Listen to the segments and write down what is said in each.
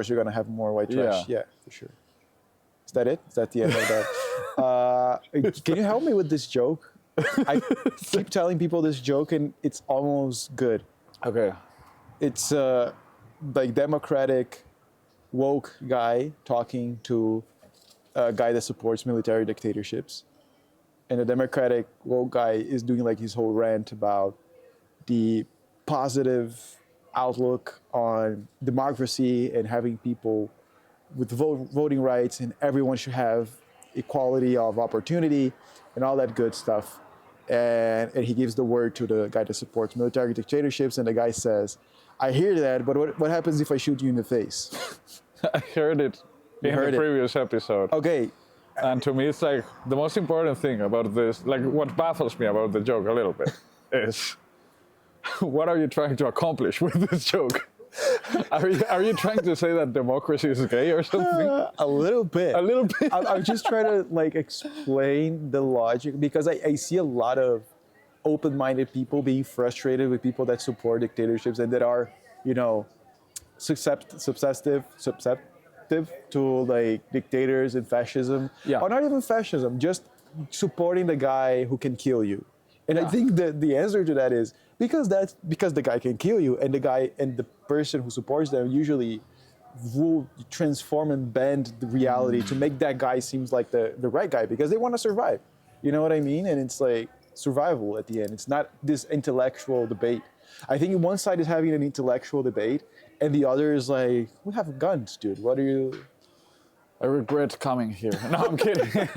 course you're gonna have more white trash. Yeah. Yeah, for sure. Is that it? Is that the end of that? Can you help me with this joke? I keep telling people this joke and it's almost good. Okay. It's like Democratic woke guy talking to a guy that supports military dictatorships. And the Democratic woke guy is doing like his whole rant about the positive outlook on democracy and having people with voting rights and everyone should have equality of opportunity and all that good stuff. And he gives the word to the guy that supports military dictatorships, and the guy says, I hear that, but what happens if I shoot you in the face? I heard it in the previous episode. Okay. And to me, it's like the most important thing about this, like what baffles me about the joke a little bit is, what are you trying to accomplish with this joke? Are you trying to say that democracy is gay or something? A little bit. A little bit. I'm just trying to like explain the logic because I see a lot of open-minded people being frustrated with people that support dictatorships and that are, you know, susceptible to like dictators and fascism. Yeah. Or not even fascism, just supporting the guy who can kill you. And I think that the answer to that is because the guy can kill you, and the guy and the person who supports them usually will transform and bend the reality to make that guy seems like the right guy because they want to survive. You know what I mean? And it's like survival at the end. It's not this intellectual debate. I think one side is having an intellectual debate, and the other is like, we have guns, dude. What are you? I regret coming here. No, I'm kidding.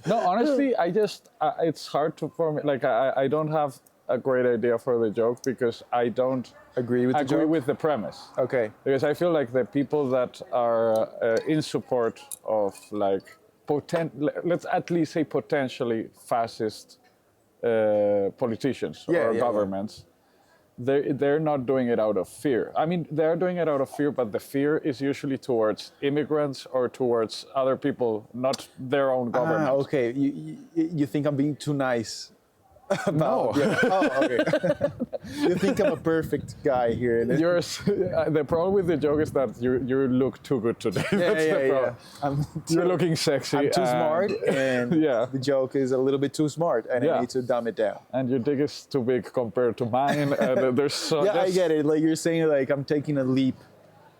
No, honestly, it's hard for me. Like, I don't have a great idea for the joke because I don't agree with the premise. Okay. Because I feel like the people that are in support of like let's at least say potentially fascist politicians or governments. They're not doing it out of fear. I mean, they're doing it out of fear, but the fear is usually towards immigrants or towards other people, not their own government. Okay. You think I'm being too nice? No. Yeah. Oh, okay. You think I'm a perfect guy here. The problem with the joke is that you look too good today. That's the problem. You're looking sexy. I'm too smart, and the joke is a little bit too smart, and I need to dumb it down. And your dick is too big compared to mine. And there's so I get it. Like you're saying, like I'm taking a leap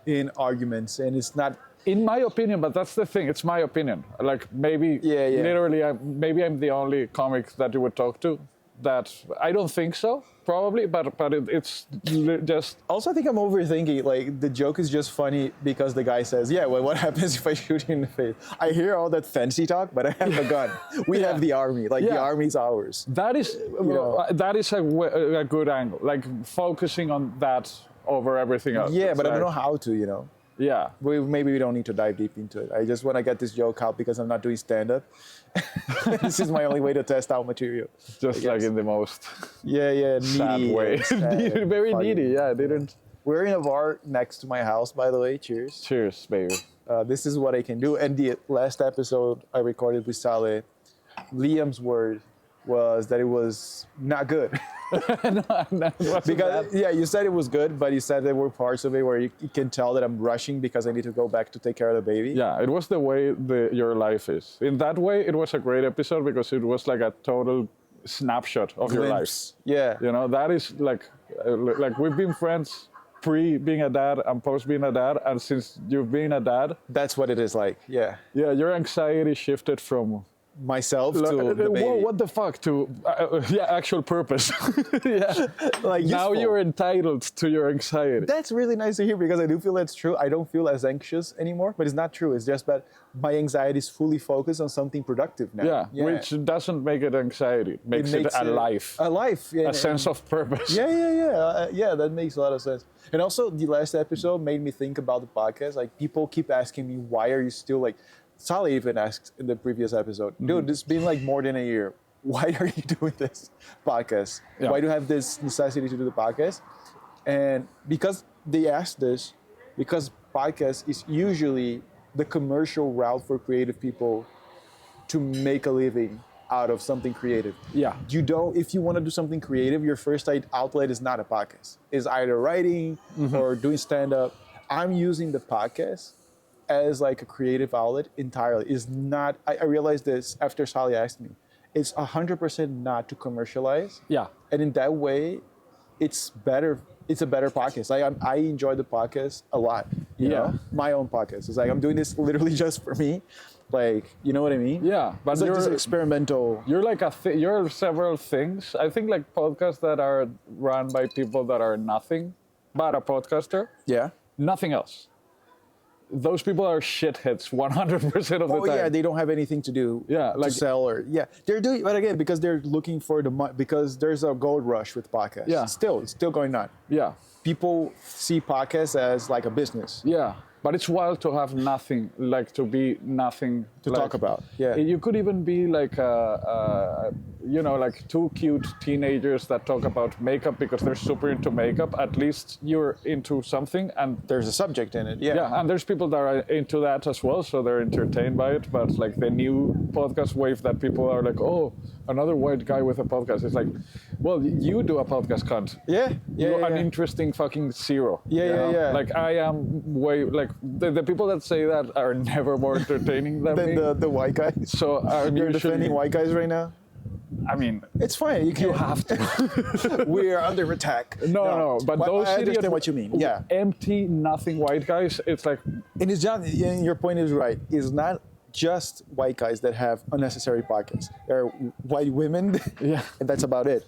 in arguments, and it's not. In my opinion, but that's the thing. It's my opinion. Like maybe, literally, maybe I'm the only comic that you would talk to. That I don't think so, probably, but it's just. Also, I think I'm overthinking. Like the joke is just funny because the guy says, "Yeah, well, what happens if I shoot you in the face?" I hear all that fancy talk, but I have a gun. We have the army. Like the army's ours. That is, that is a good angle. Like focusing on that over everything else. Yeah, but I don't know how to. You know. Yeah. Maybe we don't need to dive deep into it. I just want to get this joke out because I'm not doing stand-up. This is my only way to test out material. Just like in the most sad needy way. Very funny. needy, I didn't. We're in a bar next to my house, by the way. Cheers. Cheers, baby. This is what I can do. And the last episode I recorded with Saleh, Liam's word was that it was not good. Because you said it was good, but you said there were parts of it where you can tell that I'm rushing because I need to go back to take care of the baby. Yeah, it was the way your life is. In that way, it was a great episode because it was like a total snapshot of your life. Yeah. You know, that is like we've been friends pre being a dad and post being a dad, and since you've been a dad, that's what it is like. Yeah. Yeah, your anxiety shifted from myself to the baby. Whoa, what the fuck to actual purpose. Like now you're entitled to your anxiety. That's really nice to hear because I do feel that's true. I don't feel as anxious anymore, but it's not true. It's just that my anxiety is fully focused on something productive now. Yeah, which doesn't make it anxiety. It makes it a life. A life. A sense of purpose. Yeah, that makes a lot of sense. And also the last episode made me think about the podcast. Like people keep asking me, why are you still like, Saleh even asked in the previous episode, dude, it's been like more than a year. Why are you doing this podcast? Yeah. Why do you have this necessity to do the podcast? And because they asked this, because podcast is usually the commercial route for creative people to make a living out of something creative. Yeah. If you want to do something creative, your first outlet is not a podcast. It's either writing or doing stand-up. I'm using the podcast as like a creative outlet entirely. Is not. I realized this after Sally asked me. It's 100% not to commercialize. Yeah. And in that way, it's better. It's a better podcast. I enjoy the podcast a lot. You Yeah. know, my own podcast. It's like I'm doing this literally just for me. Like, you know what I mean? Yeah, but It's like this you're experimental. you're like you're several things. I think like podcasts that are run by people that are nothing but a podcaster, Yeah. nothing else. Those people are shitheads 100% of the Oh time. yeah, they don't have anything to do. Yeah, to like- sell or they're doing, but again, because they're looking for the money, because there's a gold rush with podcasts. Yeah. It's still going on. Yeah. People see podcasts as like a business Yeah, but it's wild to have nothing, like to be nothing to like, talk about. Yeah. You could even be like, like two cute teenagers that talk about makeup because they're super into makeup. At least you're into something, and There's a subject in it. Yeah. yeah, and there's people that are into that as well, so they're entertained by it. But like the new podcast wave that people are like, oh, another white guy with a podcast. It's like, well, you do a podcast, cunt. Yeah. Yeah. You're yeah, an yeah. interesting fucking zero. Yeah, you yeah, know? yeah. Like I am way like the people that say that are never more entertaining than me. Then the white guys. So I'm You're usually, defending white guys right now. I mean, It's fine. You can. have to. We are under attack. No, but those I idiots, understand what you mean. Yeah. empty, nothing white guys. It's like, And it's just, and your point is right. It's not just white guys that have unnecessary podcasts. There are white women, Yeah. and that's about it.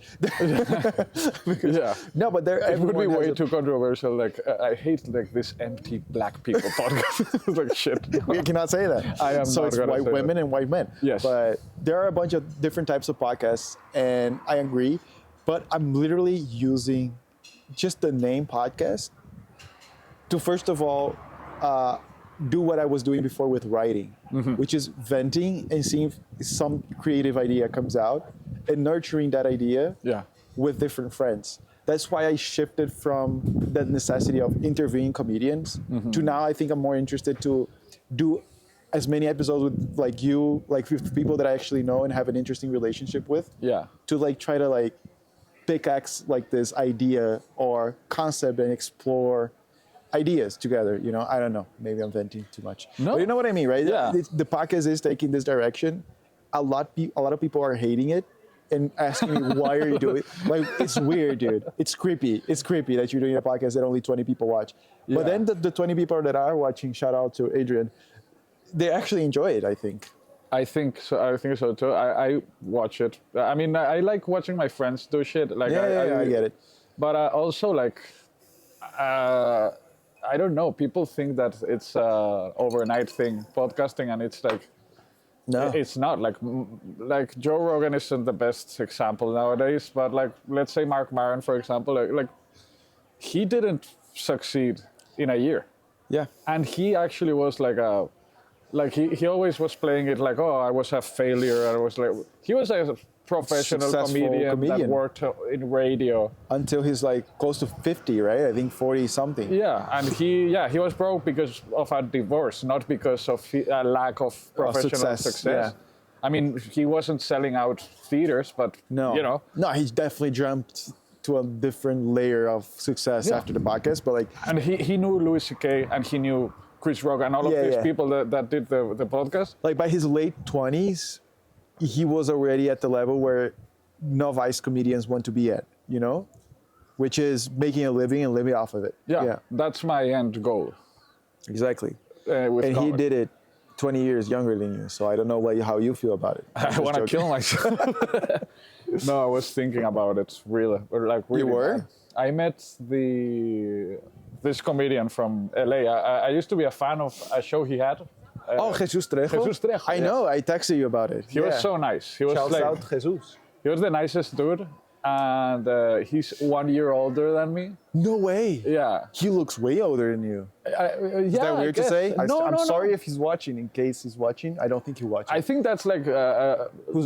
Because- yeah. No, but there It would be everyone has way a- too controversial. Like I hate like this empty black people podcast. It's like shit. We cannot say that. I am so not it's gonna white say women that. and white men. Yes. But there are a bunch of different types of podcasts, and I agree. But I'm literally using just the name podcast to first of all do what I was doing before with writing, Mm-hmm. which is venting and seeing if some creative idea comes out and nurturing that idea Yeah. with different friends. That's why I shifted from the necessity of interviewing comedians Mm-hmm. to now I think I'm more interested to do as many episodes with like you, like with people that I actually know and have an interesting relationship with, Yeah. to like try to like pickaxe like this idea or concept and explore ideas together. You know, I don't know. Maybe I'm venting too much. No. But you know what I mean, right? Yeah. The podcast is taking this direction. A lot of people are hating it and asking me why are you doing it? Like it's weird, dude. It's creepy. It's creepy that you're doing a podcast that only 20 people watch. Yeah. But then the 20 people that are watching, shout out to Adrian, they actually enjoy it, I think. I think so. I think so too. I watch it. I mean, I like watching my friends do shit. Like Yeah, I get it. But also like, I don't know. People think that it's a overnight thing, podcasting, and it's like No. it's not. Like Joe Rogan isn't the best example nowadays. But like, let's say Mark Maron, for example, like he didn't succeed in a year. Yeah. And he actually was he always was playing it like, oh, I was a failure. I was like, he was a professional Successful comedian that comedian. worked in radio. Until he's like close to 50, right? I think 40 something. Yeah, and he was broke because of a divorce, not because of a lack of professional success. yeah. I mean, he wasn't selling out theaters, but No. you know, No, he definitely jumped to a different layer of success Yeah. after the podcast. But like, and he knew Louis C.K. and he knew Chris Rock and all of Yeah, these yeah. people that did the podcast. like by his late 20s, he was already at the level where novice comedians want to be at, you know? Which is making a living and living off of it. Yeah, that's my end goal. Exactly. With And he comedy. did it 20 years younger than you. So I don't know how you feel about it. I want to kill myself. No, I was thinking about it really, really were? bad. I met this comedian from LA. I used to be a fan of a show he had. Oh, Jesus Trejo? Jesus Trejo, I yeah. know. I texted you about it. He was so nice. He was Shouts like, out Jesus. he was the nicest dude, and he's 1 year older than me. No way. Yeah. He looks way older than you. Is Is that weird to say? I'm sorry No. if he's watching. In case he's watching, I don't think he'll watch. I think that's like, Who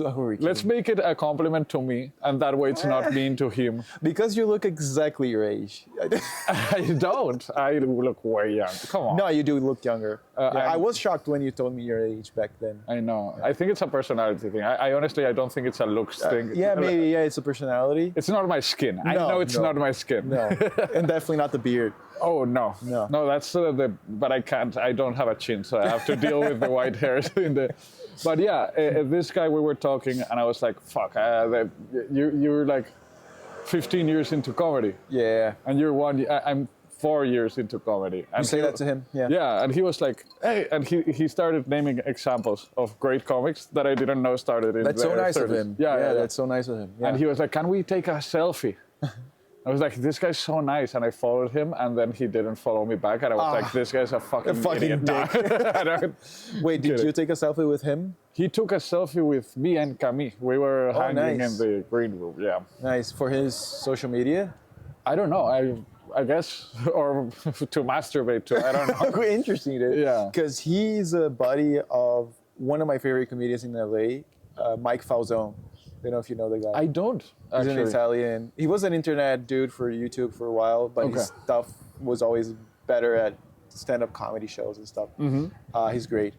are we let's kidding? make it a compliment to me, and that way it's not mean to him. Because you look exactly your age. I don't. I look way young. Come on. No, you do look younger. Yeah, I I'm- was shocked when you told me your age back then. I know. I think it's a personality thing. I honestly, I don't think it's a looks thing. Yeah, maybe. Yeah, it's a personality. It's not my skin. I No, know it's no. not my skin. No, And definitely not the beard. Oh no, No. That's but I can't. I don't have a chin, so I have to deal with the white hairs in the. But yeah, this guy we were talking, and I was like, "Fuck, you're like 15 years into comedy, Yeah. and you're I'm 4 years into comedy." And You say that to him? Yeah. Yeah, and he was like, "Hey," and he started naming examples of great comics that I didn't know started in. That's so their nice of 30s. him. Yeah, That's so nice of him. Yeah. And he was like, "Can we take a selfie?" I was like, "This guy's so nice," and I followed him, and then he didn't follow me back, and I was like, "This guy's a fucking idiot." dick. I don't- Wait, did kidding. you take a selfie with him? He took a selfie with me and Camille. We were hanging nice. in the green room. Yeah, Nice. For his social media? I don't know. I guess, or to masturbate to. I don't know. Interesting, dude. Yeah. Because he's a buddy of one of my favorite comedians in LA, Mike Falzone. Don't know if you know the guy. I don't He's actually. an Italian. He was an internet dude for YouTube for a while, but Okay. his stuff was always better at stand-up comedy shows and stuff. He's great.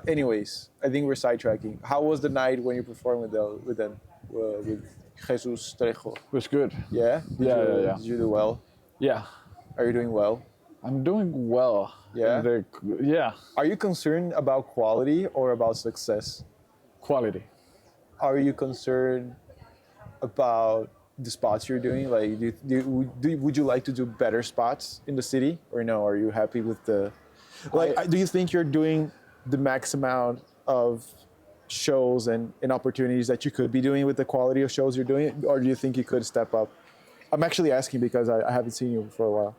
Anyways, I think we're sidetracking. How was the night when you performed with them, with Jesus Trejo? It was good. Yeah? Yeah. Did you do well? Yeah, Are you doing well? I'm doing well. Yeah? Yeah, Are you concerned about quality or about success? quality. Are you concerned about the spots you're doing? Like, would you like to do better spots in the city, or no? Are you happy with the? Like, do you think you're doing the max amount of shows and opportunities that you could be doing with the quality of shows you're doing, or do you think you could step up? I'm actually asking because I haven't seen you for a while.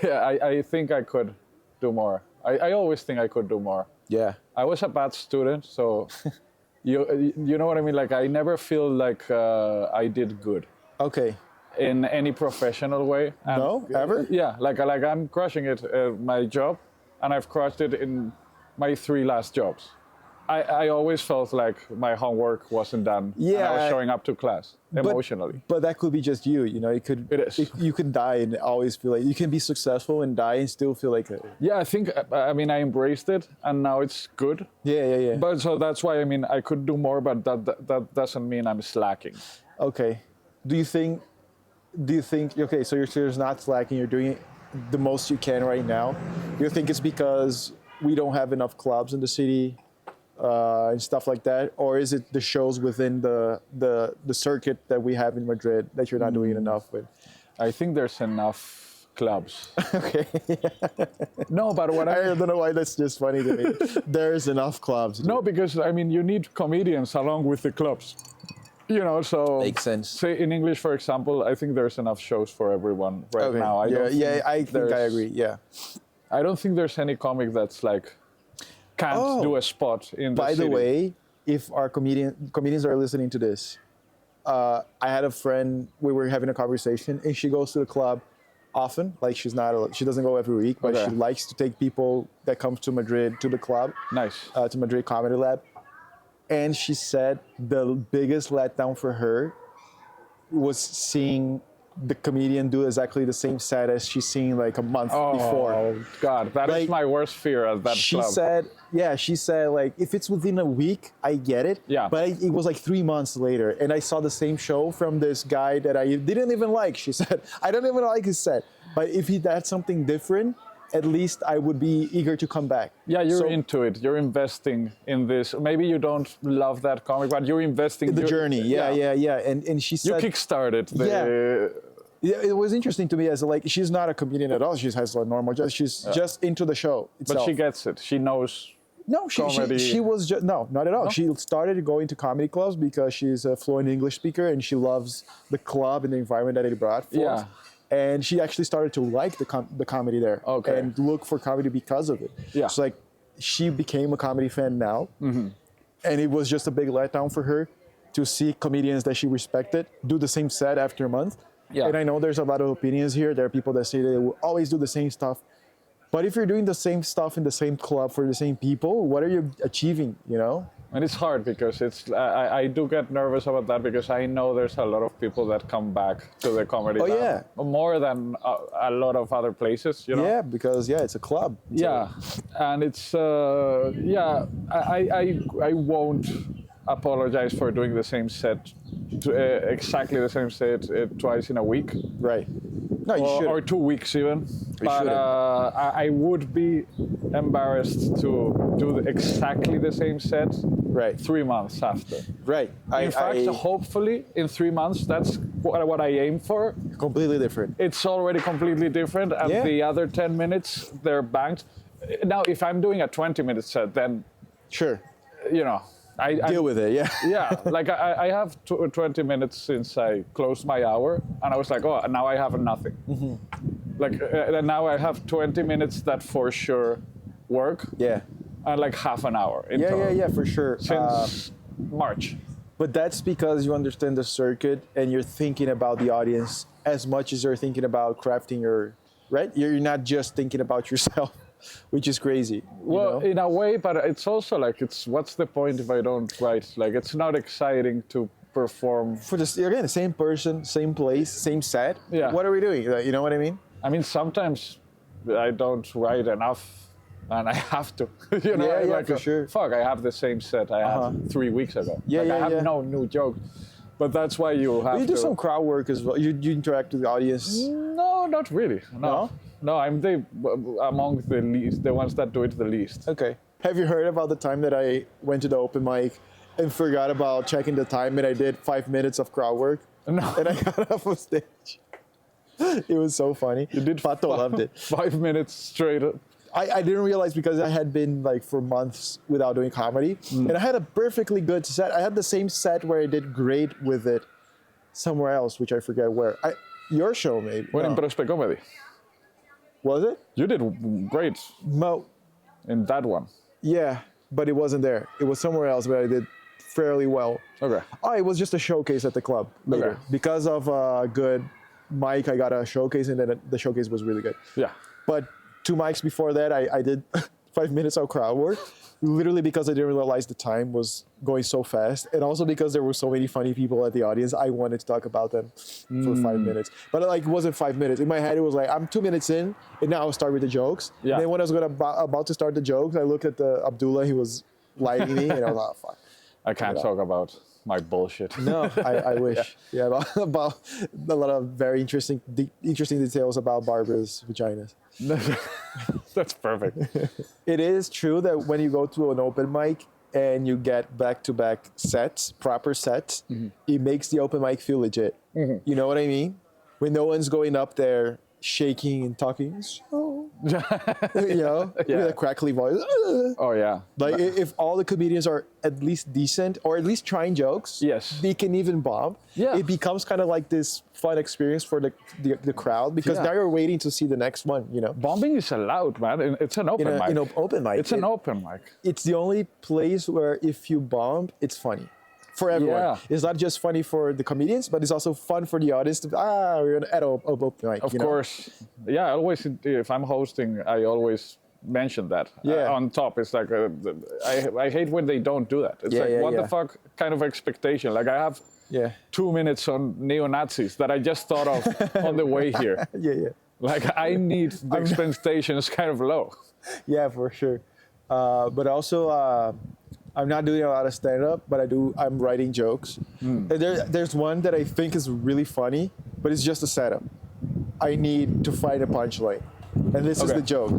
Yeah, I think I could do more. I always think I could do more. Yeah. I was a bad student, so you know what I mean? Like, I never feel like I did good Okay. in any professional way. And, No? Ever? Yeah, like I'm crushing it my job, and I've crushed it in my 3 last jobs. I always felt like my homework wasn't done. And I Yeah. was showing up to class emotionally. But that could be just you. You know, it could. It is. You could die and always feel like you can be successful and die and still feel like. Yeah, I think, I mean, I embraced it, and now it's good. Yeah. But so that's why, I mean, I could do more, but that doesn't mean I'm slacking. Okay. Do you think? Okay, so you're not slacking. You're doing the most you can right now. Do you think it's because we don't have enough clubs in the city and stuff like that, or is it the shows within the circuit that we have in Madrid that you're not doing enough with? I think there's enough clubs. Okay. No, but what I I don't know why that's just funny to me. There's enough clubs. no, because I mean, you need comedians along with the clubs. You know, so Makes sense. Say in English, for example, I think there's enough shows for everyone right Okay. now. I think I there's- agree. Yeah. I don't think there's any comic that's like can't Oh. do a spot in the By city. the way, if our comedians are listening to this, I had a friend. We were having a conversation, and she goes to the club often. Like she doesn't go every week, but Okay. she likes to take people that come to Madrid to the club, Nice. to Madrid Comedy Lab. And she said the biggest letdown for her was seeing the comedian do exactly the same set as she's seen like a month before. Oh God, that is Like, my worst fear at that She club. she said like if it's within a week, I get it. Yeah. But it was like 3 months later, and I saw the same show from this guy that I didn't even like. She said, I don't even like his set, but if he had something different, at least I would be eager to come back. Yeah, you're So- into it. You're investing in this. Maybe you don't love that comic, but you're investing The journey, yeah. And she You said, kickstarted the. yeah, it was interesting to me as like she's not a comedian at all. She has a normal job. She's just into the show itself. But she gets it. She knows. No, comedy. she was just no, not at all. No? She started going to comedy clubs because she's a fluent English speaker and she loves the club and the environment that it brought for us. Yeah. And she actually started to like the comedy there Okay. and look for comedy because of it. Yeah. So like she became a comedy fan now, and it was just a big letdown for her to see comedians that she respected do the same set after a month. Yeah. And I know there's a lot of opinions here. There are people that say they will always do the same stuff. But if you're doing the same stuff in the same club for the same people, what are you achieving, you know? And it's hard because it's. I do get nervous about that because I know there's a lot of people that come back to the comedy. Oh, lab. yeah. More than a lot of other places, you know. Yeah, because it's a club. It's Yeah, and it's I won't apologize for doing the same set, exactly the same set twice in a week. right. No, you or shouldn't. 2 weeks even. But shouldn't. I would be embarrassed to do exactly the same set Right. 3 months after. Right. In fact, hopefully in 3 months, that's what I aim for. Completely different. It's already completely different, and Yeah. the other 10 minutes, they're banked. Now, if I'm doing a 20-minute set, then, Sure. you know, I Deal with it. Yeah. yeah, like I have 20 minutes since I closed my hour, and I was like, oh, now I have nothing. Mm-hmm. Like, and now I have 20 minutes that for sure work, Yeah. and like half an hour in Yeah. total. Yeah. Yeah. For sure. Since March. But that's because you understand the circuit and you're thinking about the audience as much as you're thinking about crafting your, right? You're not just thinking about yourself, which is crazy. you Well, know? in a way, but it's also like, what's the point if I don't write? Like, it's not exciting to perform. For this, again, same person, same place, same set. Yeah. What are we doing? Like, you know what I mean? I mean, sometimes I don't write enough. And I have to, you know, Yeah, yeah, like for sure. Fuck, I have the same set I had 3 weeks ago. Yeah, like, yeah, I have yeah. no new jokes, but that's why you have You to. do some crowd work as well. You interact with the audience. No, not really. No, no, I'm among the least, the ones that do it the least. Okay. Have you heard about the time that I went to the open mic and forgot about checking the time and I did 5 minutes of crowd work? No. And I got off of stage. It was so funny. You did Pato loved it. 5 minutes straight. I didn't realize because I had been like for months without doing comedy, and I had a perfectly good set. I had the same set where I did great with it somewhere else, which I forget where. Your show, maybe. When in No. Prospe Comedy, Was it? you did great No. in that one. Yeah, but it wasn't there. It was somewhere else, but I did fairly well. Okay. Oh, it was just a showcase at the club later. Okay. Because of a good mic, I got a showcase, and then the showcase was really good. Yeah. But 2 mics before that, I did 5 minutes of crowd work, literally because I didn't realize the time was going so fast, and also because there were so many funny people at the audience. I wanted to talk about them for 5 minutes, but like it wasn't 5 minutes. In my head, it was like I'm 2 minutes in, and now I'll start with the jokes. Yeah. And then when I was about to start the jokes, I looked at the Abdullah. He was lighting me, and I was like, oh, fuck. I can't talk about my bullshit. No, I wish. Yeah, about a lot of very interesting details about Barbara's vaginas. That's perfect. It is true that when you go to an open mic and you get back-to-back sets, proper sets, it makes the open mic feel legit. You know what I mean? When no one's going up there shaking and talking, so, you know, Yeah. with a crackly voice. Oh yeah. Like if all the comedians are at least decent or at least trying jokes, Yes. they can even bomb. Yeah. It becomes kind of like this fun experience for the crowd because Yeah. now you're waiting to see the next one. You know, Bombing is allowed, man. It's an open mic. in an open mic. It's an open mic. It's the only place where if you bomb, it's funny for everyone. Yeah. It's not just funny for the comedians, but it's also fun for the audience to we're at an open mic. Of you know? course. Yeah, I always, if I'm hosting, I always mention that. Yeah. On top, it's like, I hate when they don't do that. It's Yeah, like, yeah, what yeah. the fuck kind of expectation? Like, I have Yeah. 2 minutes on neo-Nazis that I just thought of on the way here. Yeah, yeah. Like, I need the expectations kind of low. Yeah, for sure. But also, I'm not doing a lot of stand-up, but I'm writing jokes. And there's one that I think is really funny, but it's just a setup. I need to find a punchline. And this is Okay. the joke.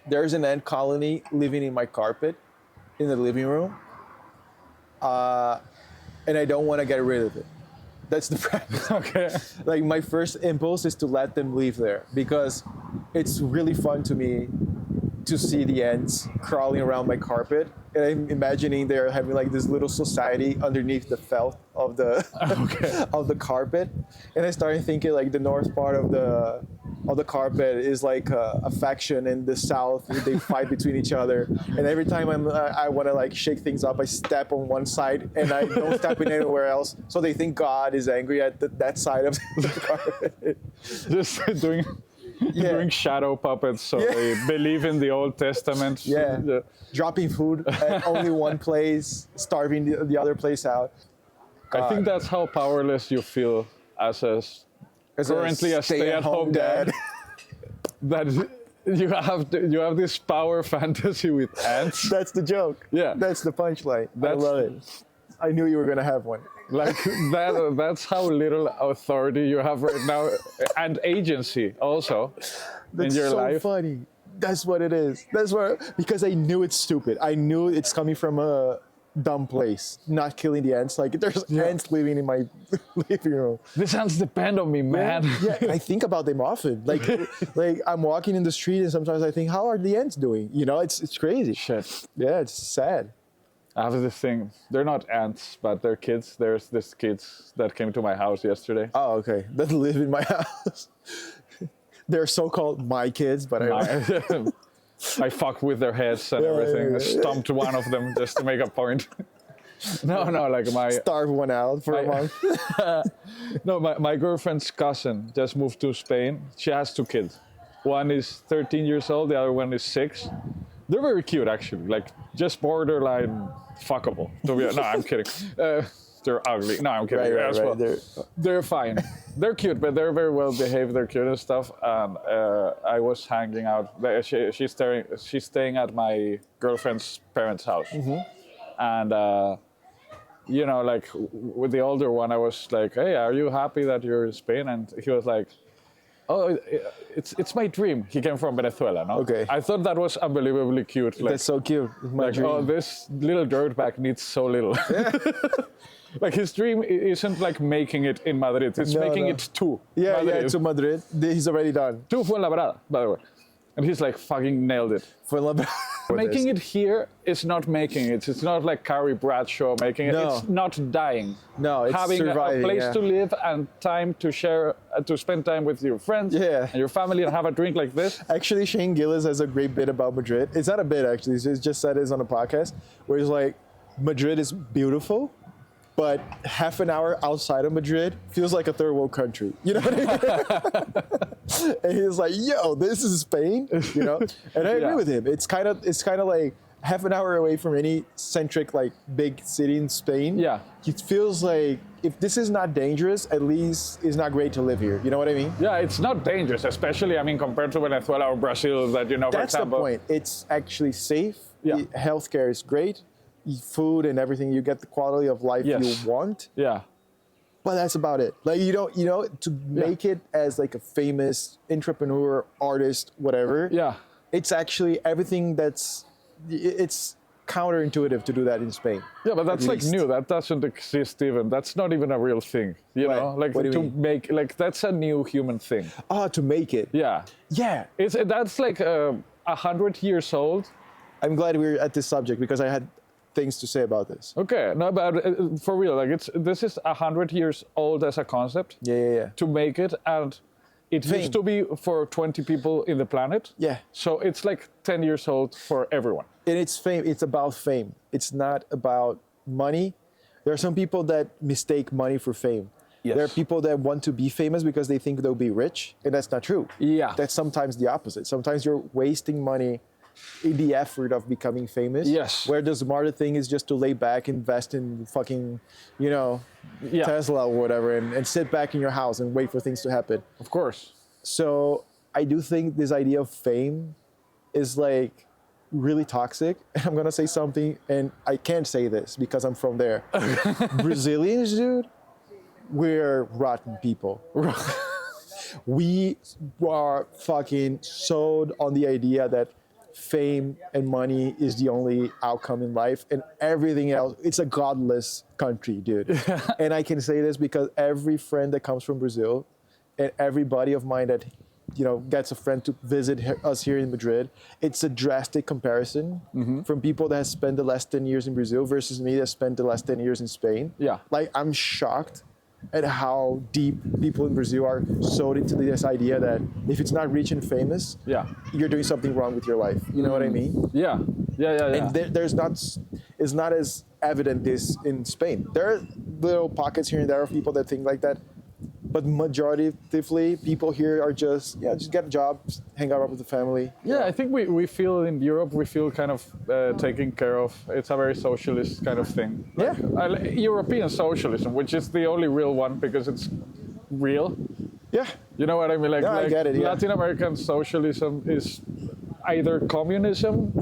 There's an ant colony living in my carpet in the living room. And I don't want to get rid of it. That's the premise. Okay. Like my first impulse is to let them live there because it's really fun to me to see the ants crawling around my carpet, and I'm imagining they're having like this little society underneath the felt of the of the carpet, and I started thinking like the north part of the carpet is like a faction, in the south they fight between each other, and every time I want to like shake things up, I step on one side and I don't step in anywhere else, so they think God is angry at that side of the carpet. Just doing doing shadow puppets so they believe in the Old Testament. Yeah. Dropping food at only one place, starving the other place out. I think that's how powerless you feel as currently a stay-at-home dad. That you have this power fantasy with ants. That's the joke. Yeah. That's the punchline. I That's- love it. I knew you were gonna have one. Like that's how little authority you have right now, and agency also That's in your so life. funny. That's what it is. That's what, because I knew it's stupid. I knew it's coming from a dumb place. Not killing the ants. Like there's ants living in my living room. These ants depend on me, man. Yeah, I think about them often. Like I'm walking in the street and sometimes I think, how are the ants doing? You know, it's crazy. Shit. Yeah, it's sad. I have this thing. They're not ants, but they're kids. There's this kids that came to my house yesterday. Oh, okay. That live in my house. They're so-called my kids, but I fuck with their heads and everything. I stomped one of them just to make a point. No, like my starve one out for a month. no, my girlfriend's cousin just moved to Spain. She has 2 kids. One is 13 years old. The other one is 6. They're very cute, actually. Like just borderline fuckable. To be, no, I'm kidding. They're ugly. No, I'm kidding. Right, as right. well. They're fine. They're cute, but they're very well behaved. They're cute and stuff. And I was hanging out. She's staying at my girlfriend's parents' house. And you know, like with the older one, I was like, "Hey, are you happy that you're in Spain?" And he was like, "Oh, it's my dream." He came from Venezuela, no? Okay. I thought that was unbelievably cute. Like, That's so cute. It's my like, dream. oh, this little dirtbag needs so little. Like his dream isn't like making it in Madrid. It's making it to Madrid. to Madrid. He's already done. To Fuenlabrada, by the way. And he's like fucking nailed it. Fuenlabrada. Making it here is not making it. It's not like Carrie Bradshaw making it. No. It's not dying. No, it's having surviving, a place yeah. to live and time to share, to spend time with your friends Yeah. and your family and have a drink like this. Actually, Shane Gillis has a great bit about Madrid. It's not a bit, actually. He's just said this on a podcast, where he's like, Madrid is beautiful, but half an hour outside of Madrid feels like a third world country. You know what I mean? And he's like, yo, this is Spain, you know? And I agree with him. It's kind of like half an hour away from any centric, like, big city in Spain. Yeah. It feels like, if this is not dangerous, at least it's not great to live here. You know what I mean? Yeah, it's not dangerous, especially, I mean, compared to Venezuela or Brazil that, you know, for That's example. the point. It's actually safe. Yeah. The healthcare is great. Food and everything, you get the quality of life Yes. you want. Yeah. But that's about it. Like to make it as like a famous entrepreneur, artist, whatever. Yeah. It's actually everything it's counterintuitive to do that in Spain. Yeah, but that's at like least. new. That doesn't exist even. That's not even a real thing. You Right. know, like What do you to mean? make, like that's a new human thing. To make it. Yeah. Yeah. That's like 100 years old. I'm glad we're at this subject because I had things to say about this. Okay, no, but for real, like this is 100 years old as a concept Yeah. to make it, and it Fame. used to be for 20 people in the planet. Yeah. So it's like 10 years old for everyone. And it's fame. It's about fame. It's not about money. There are some people that mistake money for fame. Yes. There are people that want to be famous because they think they'll be rich, and that's not true. Yeah. That's sometimes the opposite. Sometimes you're wasting money in the effort of becoming famous. Yes. Where the smarter thing is just to lay back, invest in fucking, Yeah. Tesla or whatever, and sit back in your house and wait for things to happen. Of course. So I do think this idea of fame is like really toxic. I'm gonna say something, and I can't say this because I'm from there. Brazilians, dude, we're rotten people. We are fucking sold on the idea that fame and money is the only outcome in life, and everything else, it's a godless country, dude. And I can say this because every friend that comes from Brazil and every buddy of mine that gets a friend to visit us here in Madrid, it's a drastic comparison from people that have spent the last 10 years in Brazil versus me that spent the last 10 years in Spain. Yeah. Like, I'm shocked at how deep people in Brazil are sold into this idea that if it's not rich and famous, Yeah. you're doing something wrong with your life. You know what I mean? Yeah. And it's not as evident this in Spain. There are little pockets here and there of people that think like that, but majoritively people here are just get a job, hang out with the family. Yeah, I think we feel in Europe, we feel kind of taken care of. It's a very socialist kind of thing. Yeah. European socialism, which is the only real one because it's real. Yeah. You know what I mean? Like, Yeah, I get it, yeah. Latin American socialism is either communism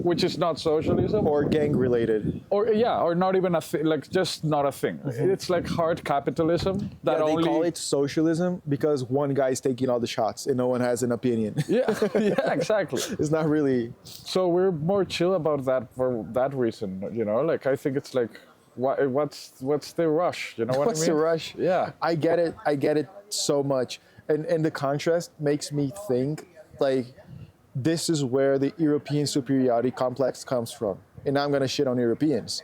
which is not socialism, Or gang related. or not even a thing, like just not a thing. It's like hard capitalism that Yeah, they only call it socialism because one guy's taking all the shots and no one has an opinion. yeah, yeah, exactly. It's not really. So we're more chill about that for that reason, you know. Like I think it's like, what's the rush? You know what What's I mean? the rush? Yeah. I get it. I get it so much. And the contrast makes me think like this is where the European superiority complex comes from. And now I'm gonna shit on Europeans.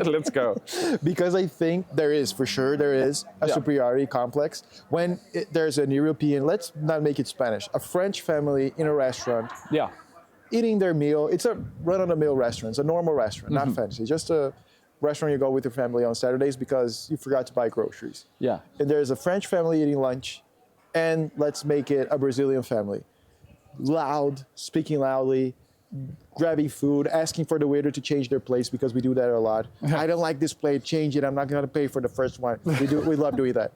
Let's go. Because I think there is, for sure, there is a Yeah. superiority complex. When there's an European, let's not make it Spanish, a French family in a restaurant Yeah. eating their meal. It's a run-of-the-mill restaurant. It's a normal restaurant, Mm-hmm. not fancy. Just a restaurant you go with your family on Saturdays because you forgot to buy groceries. Yeah. And there's a French family eating lunch, and let's make it a Brazilian family. Loud, speaking loudly, grabbing food, asking for the waiter to change their place because we do that a lot. I don't like this plate, change it. I'm not gonna pay for the first one. We love doing that.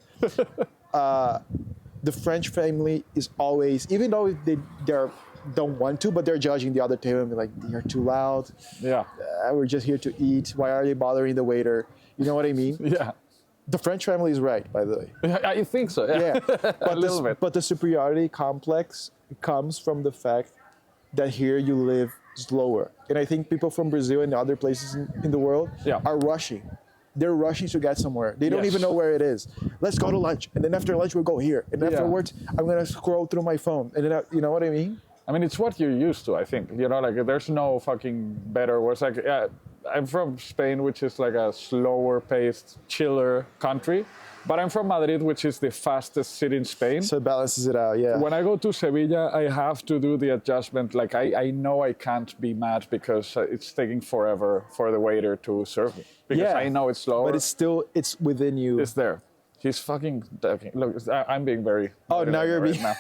The French family is always, even though they're don't want to, but they're judging the other table and be like, you're too loud. Yeah. We're just here to eat. Why are they bothering the waiter? You know what I mean? Yeah. The French family is right, by the way. I think so. Yeah. Yeah, A little bit. but the superiority complex comes from the fact that here you live slower. And I think people from Brazil and other places in the world Yeah. are rushing. They're rushing to get somewhere. They don't Yes. even know where it is. Let's go to lunch. And then after lunch, we'll go here. And Yeah. afterwards, I'm going to scroll through my phone. And then, you know what I mean? I mean, it's what you're used to, I think. You know, like there's no fucking better words. Like, yeah, I'm from Spain, which is like a slower paced, chiller country. But I'm from Madrid, which is the fastest city in Spain. So it balances it out, yeah. When I go to Sevilla, I have to do the adjustment. Like, I know I can't be mad because it's taking forever for the waiter to serve me. Because Yeah. I know it's slower. But it's within you. It's there. He's fucking talking. Look, I'm being very. Oh, now you're being- now.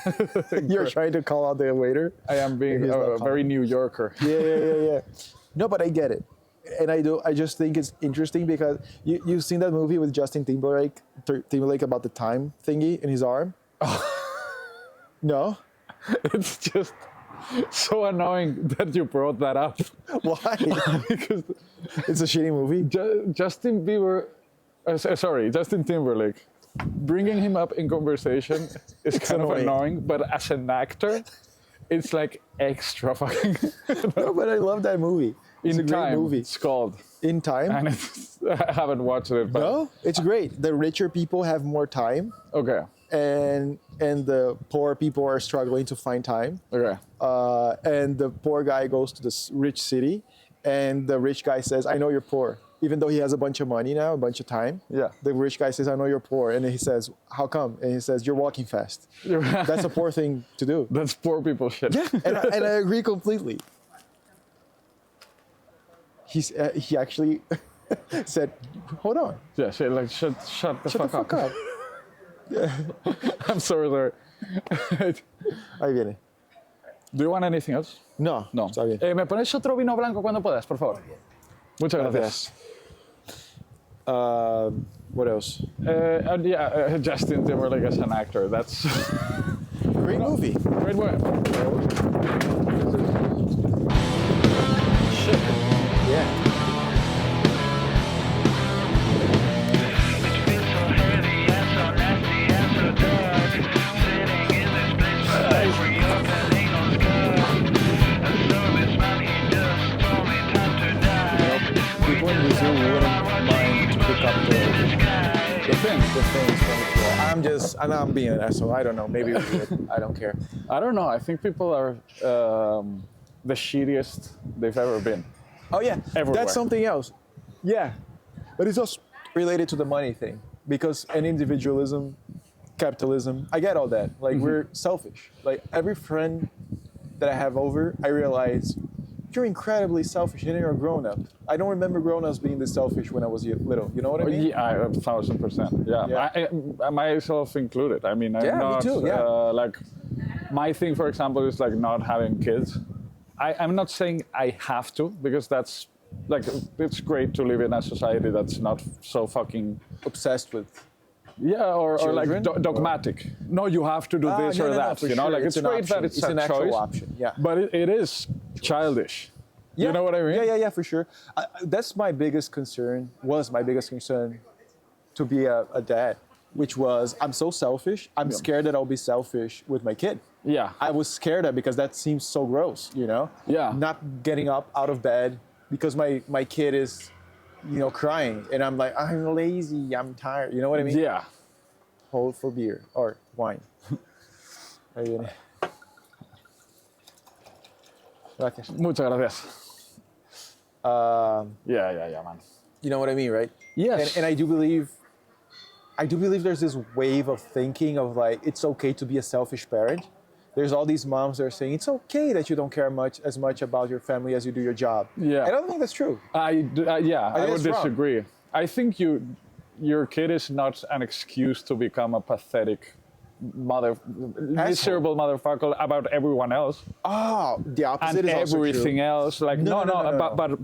You're trying to call out the waiter? I am being He's not a calling. very New Yorker. Yeah. No, but I get it. And I just think it's interesting because you've seen that movie with Justin Timberlake about the time thingy in his arm? No? It's just so annoying that you brought that up. Why? Because It's a shitty movie. Justin Bieber, Justin Timberlake, bringing him up in conversation is kind of annoying. annoying, but as an actor, it's like extra fucking. No, but I love that movie. It's a In great Time, movie. it's called. In Time? And I haven't watched it, but. No? It's great. The richer people have more time Okay, and the poor people are struggling to find time. okay. And the poor guy goes to this rich city, and the rich guy says, I know you're poor. Even though he has a bunch of money now, a bunch of time. Yeah. The rich guy says, I know you're poor. And then he says, how come? And he says, you're walking fast. That's a poor thing to do. That's poor people shit. Yeah, and I agree completely. He actually said, hold on. Yeah, shit, like shut the Shut the fuck fuck up. up. I'm sorry. Ahí viene. Do you want anything else? No, No. está bien. ¿Me pones otro vino blanco cuando puedas, por favor? Muchas gracias. What else? And yeah, Justin Timberlake as an actor. That's Great movie. great one. Shit. Yeah. People in Brazil wouldn't mind to pick up The thing. the things from the floor. I know I'm being an asshole. I don't know. Maybe we would. I don't care. I don't know. I think people are the shittiest they've ever been. Oh yeah, Everywhere. that's something else. Yeah, but it's also related to the money thing because an individualism, capitalism. I get all that. Like we're selfish. Like every friend that I have over, I realize you're incredibly selfish and you're a grown up. I don't remember grown ups being this selfish when I was little. You know what I mean? Yeah, 1000%. Yeah, Yeah. I myself included. I mean, I'm Yeah, me not too, yeah. like my thing, for example, is like not having kids. I'm not saying I have to because that's like it's great to live in a society that's not so fucking Obsessed with Yeah, or like Children, dogmatic. No, you have to do this or that. for You know, sure. like it's an great option. that it's an a actual choice, option. Yeah. but it is childish. You know what I mean? Yeah, for sure. That's my biggest concern. Was my biggest concern to be a dad, which was I'm so selfish. I'm scared that I'll be selfish with my kid. Yeah. I was scared of because that seems so gross. You know. Yeah. Not getting up out of bed because my kid is, crying, and I'm like, I'm lazy. I'm tired. You know what I mean? Yeah. Hold for beer or wine. Ahí viene. Gracias. Muchas gracias. Yeah, man. You know what I mean, right? Yes. And I do believe there's this wave of thinking of like it's okay to be a selfish parent. There's all these moms that are saying it's okay that you don't care as much about your family as you do your job. Yeah. I don't think that's true. I would that's wrong. disagree. I think your kid is not an excuse to become a pathetic miserable motherfucker about everyone else Oh, the opposite and is also everything true. else. Like no, but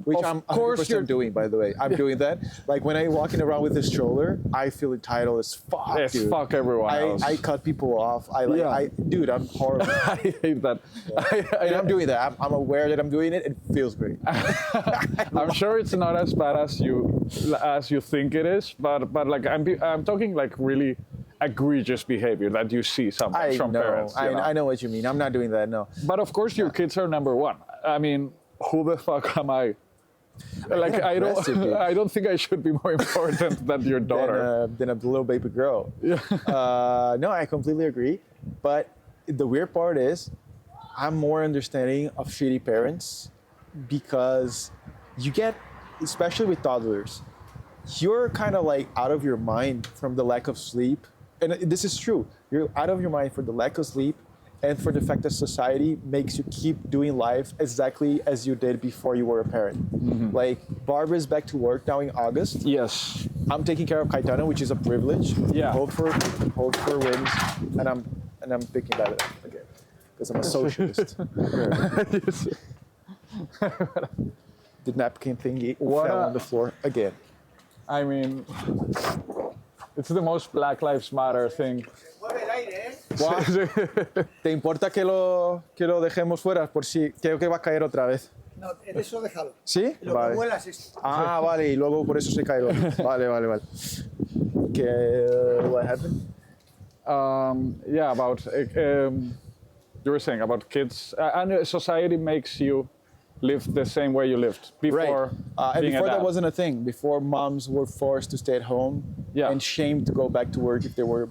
Which of I'm course 100% doing, by the way. I'm doing that. Like when I'm walking around with this stroller, I feel entitled as fuck, Yes, dude. fuck everyone else. I cut people off. Yeah. Dude, I'm horrible. I hate that. And I'm doing that. I'm aware that I'm doing it. It feels great. I'm sure it's not as bad as you think it is, but like I'm talking like really egregious behavior that you see sometimes from parents. you know? I know what you mean. I'm not doing that. No. But of course, your kids are number one. I mean, who the fuck am I? Like aggressive, dude. I don't think I should be more important than your daughter. Than a little baby girl. Yeah. No, I completely agree. But the weird part is, I'm more understanding of shitty parents because you get, especially with toddlers, you're kind of like out of your mind from the lack of sleep. And this is true. You're out of your mind for the lack of sleep and for the fact that society makes you keep doing life exactly as you did before you were a parent. Mm-hmm. Like Barbara's back to work now in August. Yes. I'm taking care of Caetano, which is a privilege. Yeah. Hope for wins, and I'm picking that up again because I'm a socialist. The napkin thingy fell on the floor again. I mean, it's the most Black Lives Matter thing. ¿Te importa que lo dejemos fuera por si creo que va a caer otra vez? No, eso déjalo. ¿Sí? Lo que muelas es esto. Ah, vale, y luego por eso se cae. Vale. What happened? Yeah, about you were saying about kids and society makes you live the same way you lived before. And being before a dad. that wasn't a thing. Before moms were forced to stay at home and shamed to go back to work if they were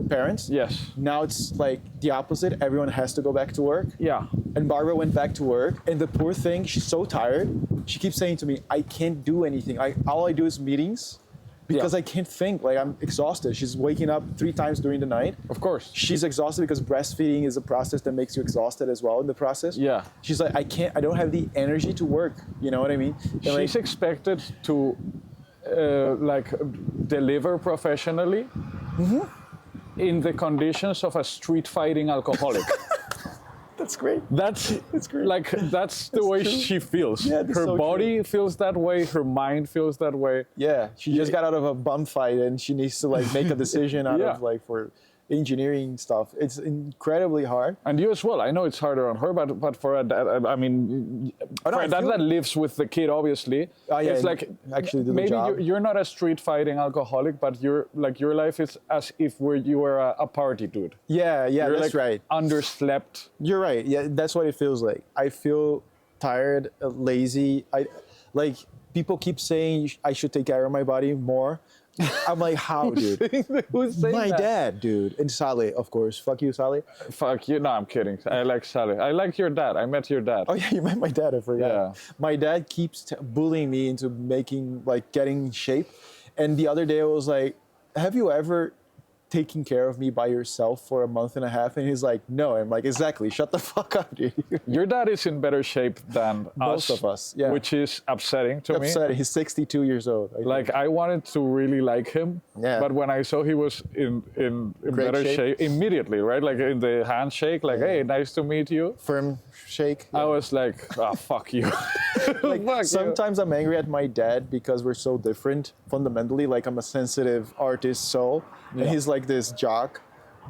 parents. Yes. Now it's like the opposite. Everyone has to go back to work. Yeah. And Barbara went back to work, and the poor thing, she's so tired. She keeps saying to me, "I can't do anything. All I do is meetings." Because I can't think, like I'm exhausted. She's waking up 3 times during the night. Of course. She's exhausted because breastfeeding is a process that makes you exhausted as well in the process. Yeah. She's like, I don't have the energy to work. You know what I mean? And She's expected to deliver professionally in the conditions of a street fighting alcoholic. that's great. That's great. Like that's the way true. she feels. Yeah, that's her so body feels that way. Her mind feels that way. Yeah, she just got out of a bum fight and she needs to like make a decision out of like for engineering stuff. It's incredibly hard. And you as well. I know it's harder on her, but for a dad, I mean, for a dad that lives with the kid, obviously, it's like actually do the maybe job. you're not a street fighting alcoholic, but your life is as if you were a party dude. Yeah, You're that's right. Underslept. You're right. Yeah, that's what it feels like. I feel tired, lazy. People keep saying I should take care of my body more. I'm like, how, dude? Who's saying My that? dad, dude. And Saleh, of course. Fuck you, Saleh. Fuck you. No, I'm kidding. I like Sally. I like your dad. I met your dad. Oh, yeah, you met my dad. I forgot. Yeah. My dad keeps bullying me into getting in shape. And the other day I was like, have you ever taken care of me by yourself for a month and a half? And he's like, no. I'm like, exactly. Shut the fuck up, dude. Your dad is in better shape than Most of us, yeah. which is upsetting to me. Upset. He's 62 years old. Like I wanted to really like him, Yeah. but when I saw he was in Great better shape. shape immediately, right? Like in the handshake, like hey, nice to meet you. Firm shake. I was like, fuck you. Like, Fuck you. sometimes I'm angry at my dad because we're so different fundamentally. Like, I'm a sensitive artist soul, and Yeah. he's like this jock.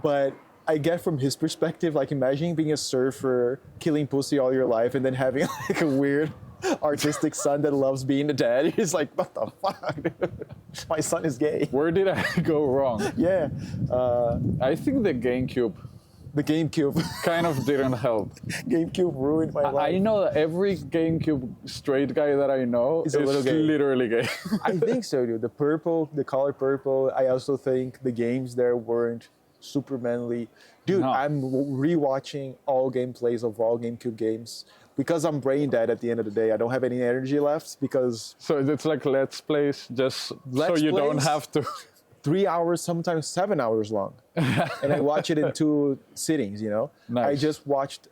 But I get from his perspective, like, imagining being a surfer, killing pussy all your life, and then having like a weird artistic son that loves being a dad. He's like, what the fuck, dude? My son is gay. Where did I go wrong? Yeah. I think the GameCube The GameCube. kind of didn't help. GameCube ruined my life. I know that every GameCube straight guy that I know Is is a little gay. literally gay. I think so, dude. The color purple. I also think the games there weren't super manly. Dude, No. I'm rewatching all gameplays of all GameCube games because I'm brain dead at the end of the day. I don't have any energy left because So it's like Let's Plays, just so Let's you don't Plays? have to. 3 hours, sometimes 7 hours long, and I watch it in 2 sittings. You know, Nice. I just watched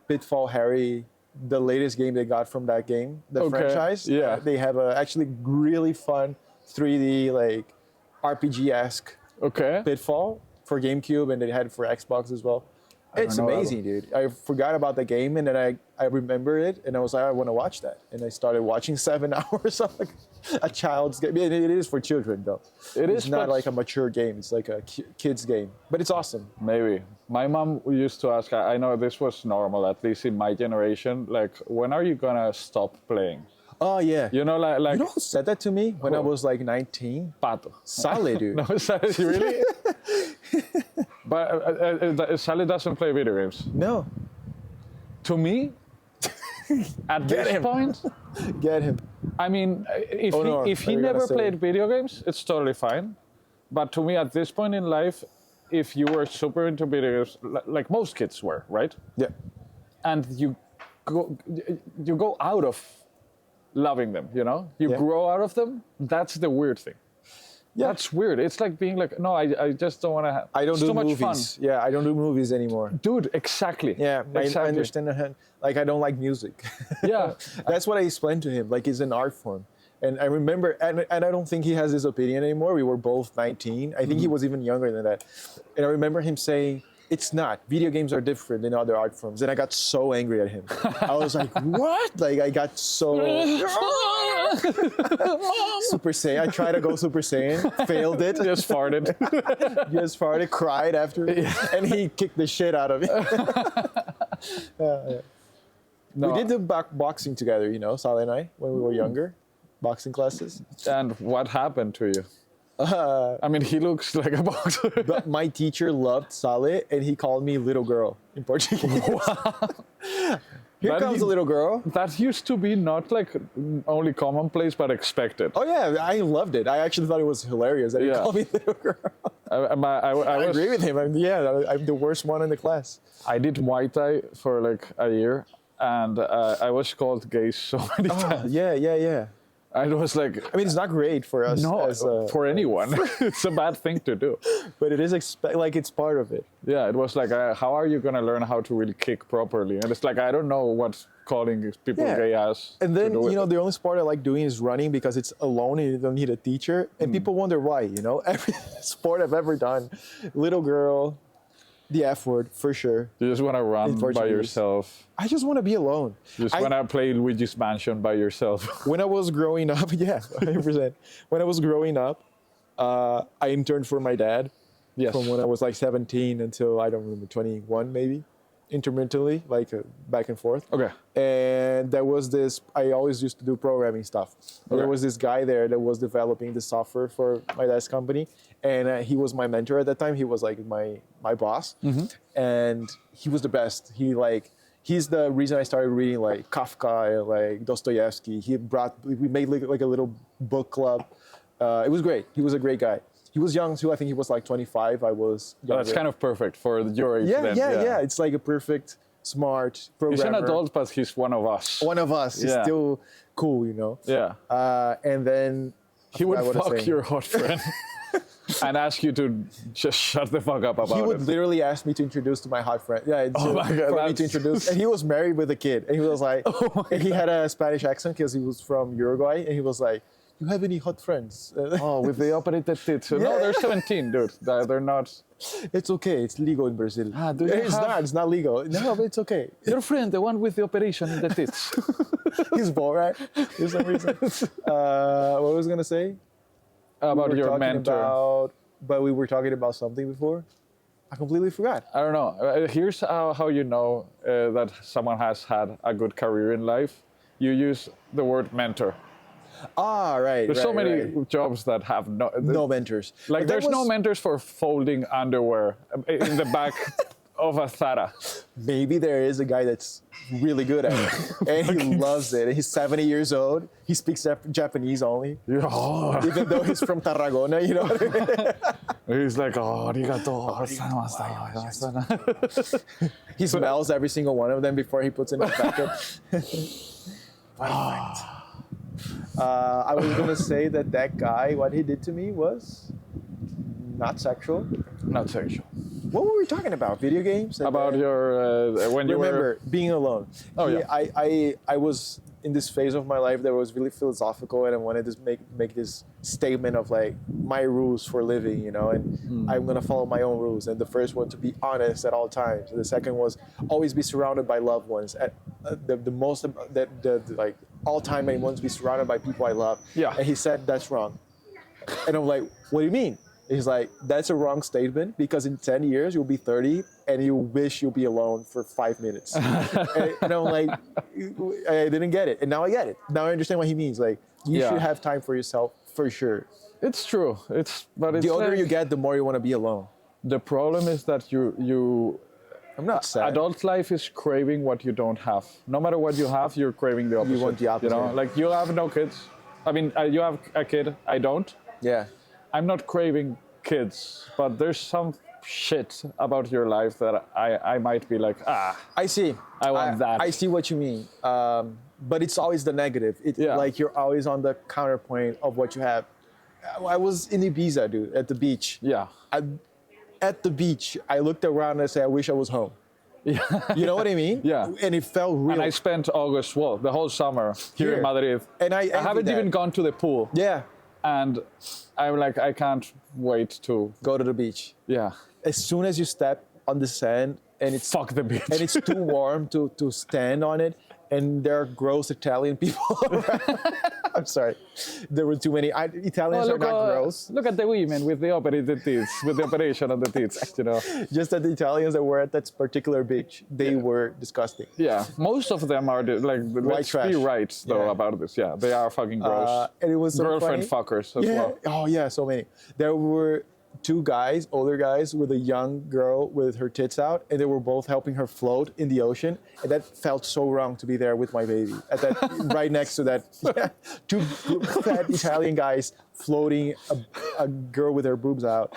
Pitfall Harry, the latest game they got from that game, the Okay, franchise. yeah. They have a actually really fun 3D like RPG-esque Okay. Pitfall for GameCube, and they had it for Xbox as well. It's know that amazing, dude. I forgot about the game, and then I remembered it, and I was like, I want to watch that. And I started watching 7 hours of like a child's game. It is for children, though. It It's is, not but- like a mature game. It's like a kid's game, but it's awesome. Maybe. My mom used to ask, I know this was normal, at least in my generation, like, when are you gonna stop playing? Oh yeah. You know, like You know who said that to me when I Who? was like 19? Pato. Sally, dude. No, Sally, really? But Sally doesn't play video games. No. To me, at Get this him. point, Get him. I mean, if Oh, no, if are he you gonna never say- played video games, it's totally fine. But to me, at this point in life, if you were super into video games, like most kids were, right? Yeah. And you go out of loving them, you know? You Yeah. grow out of them. That's the weird thing. Yeah. That's weird. It's like being like, no, I just don't want to have. I don't it's do too much movies. fun. Yeah, I don't do movies anymore. Dude, exactly. Yeah, I exactly. understand that. Like, I don't like music. Yeah. That's what I explained to him. Like, it's an art form. And I remember, and I don't think he has this opinion anymore. We were both 19. I think he was even younger than that. And I remember him saying, it's not. Video games are different than other art forms. And I got so angry at him. I was like, what? Like, I got so Super Saiyan. I tried to go Super Saiyan, failed it. Just farted. Just farted, cried after, and he kicked the shit out of me. No, We did the boxing together, you know, Saleh and I, when we were younger, boxing classes. And what happened to you? I mean, he looks like a boxer. But my teacher loved Saleh, and he called me little girl in Portuguese. Here That comes he- a little girl. That used to be not like only commonplace, but expected. Oh yeah, I loved it. I actually thought it was hilarious that he Yeah. called me little girl. I I was, agree with him. I'm the worst one in the class. I did Muay Thai for like a year, and I was called gay so many times. Yeah. I was like, I mean, it's not great for us. no, as, for anyone, it's a bad thing to do. but it is like it's part of it. Yeah, it was like, how are you gonna learn how to really kick properly? And it's like, I don't know what calling people Yeah. gay ass. And to then, do with you know, it. the only sport I like doing is running because it's alone and you don't need a teacher. And people wonder why, you know? Every sport I've ever done, little girl, the F word, for sure. You just want to run by Portuguese. yourself. I just want to be alone. You just I- want to play Luigi's Mansion by yourself. When I was growing up, yeah, 100%. When I was growing up, I interned for my dad Yes. from when I was like 17 until, I don't remember, 21 maybe, intermittently, like back and forth. Okay. And there was this, I always used to do programming stuff. And Okay. there was this guy there that was developing the software for my dad's company. And he was my mentor at that time. He was like my boss. And he was the best. He's the reason I started reading like Kafka and like Dostoevsky. We made like a little book club. It was great. He was a great guy. He was young too. I think he was like 25. I was younger. That's kind of perfect for your age yeah, then. yeah. It's like a perfect, smart He's programmer. an adult, but he's one of us. One of us. He's Yeah. still cool, you know. Yeah. And then He would I wanna fuck say- your hot friend and ask you to just shut the fuck up about he would it. literally ask me to introduce to my hot friend. Yeah, Oh my God, for me that's- Oh to introduce. And he was married with a kid. And he was like, and he had a Spanish accent because he was from Uruguay. And he was like, you have any hot friends? Oh, with the operated tits. No, they're 17, dude. They're not. It's okay. It's legal in Brazil. Ah, do you It's have- not. It's not legal. No, but it's okay. Your friend, the one with the operation in the tits. He's Borat for some reason. What was I gonna say? About We were your talking mentor. but we were talking about something before. I completely forgot. I don't know. Here's how you know that someone has had a good career in life. You use the word mentor. Ah, right. There's so right, many right. jobs that have No mentors. Like But that there's no was- mentors for folding underwear in the back of a Zara. Maybe there is a guy that's really good at it, and he loves it. And he's 70 years old. He speaks Japanese only, Oh, even though he's from Tarragona. You know what I mean? he's like, oh, arigato. He smells every single one of them before he puts in his packet. I was gonna say that guy, what he did to me was not sexual. Not sexual. What were we talking about? Video games? And About then- your when you remember being alone. Oh, yeah. I was in this phase of my life that was really philosophical, and I wanted to make this statement of like my rules for living, you know, and I'm gonna follow my own rules. And the first one, to be honest at all times. The second was always be surrounded by loved ones. At the most the like all time, I want to be surrounded by people I love. Yeah. And he said that's wrong, and I'm like, what do you mean? He's like, that's a wrong statement because in 10 years you'll be 30 and you wish you'll be alone for 5 minutes. and I'm like, I didn't get it. And now I get it. Now I understand what he means. Like, you Yeah. should have time for yourself for sure. It's true. But it's The older like, you get, the more you want to be alone. the problem is that you I'm not sad. adult life is craving what you don't have. No matter what you have, you're craving the opposite. want the You know, opposite. like you have no kids. I mean, you have a kid. I don't. Yeah. I'm not craving kids, but there's some shit about your life that I might be like, I see. I want that. I see what you mean. But it's always the negative. Yeah. Like you're always on the counterpoint of what you have. I was in Ibiza, dude, at the beach. yeah. At the beach, I looked around and I said, I wish I was home. Yeah. You know what I mean? Yeah. And it felt real. And I spent August, well, the whole summer here Here. in Madrid. And I envy haven't that. even gone to the pool. Yeah. And I'm like, I can't wait to, Go to the beach. yeah. As soon as you step on the sand and it's Fuck the beach. and it's too warm to stand on it, and there are gross Italian people around. I'm sorry. There were too many. Italians are not gross. Look at the women with the operated tits, with the operation on the tits, you know. Just that the Italians that were at that particular beach, they were disgusting. Yeah, most of them are like, let's trash. be right though Yeah. about this. Yeah, they are fucking gross. And it was so Girlfriend funny. fuckers as Yeah. well. Oh yeah, so many. There were two guys, older guys, with a young girl with her tits out, and they were both helping her float in the ocean. And that felt so wrong to be there with my baby at that right next to that. Yeah, two fat Italian guys floating a girl with her boobs out.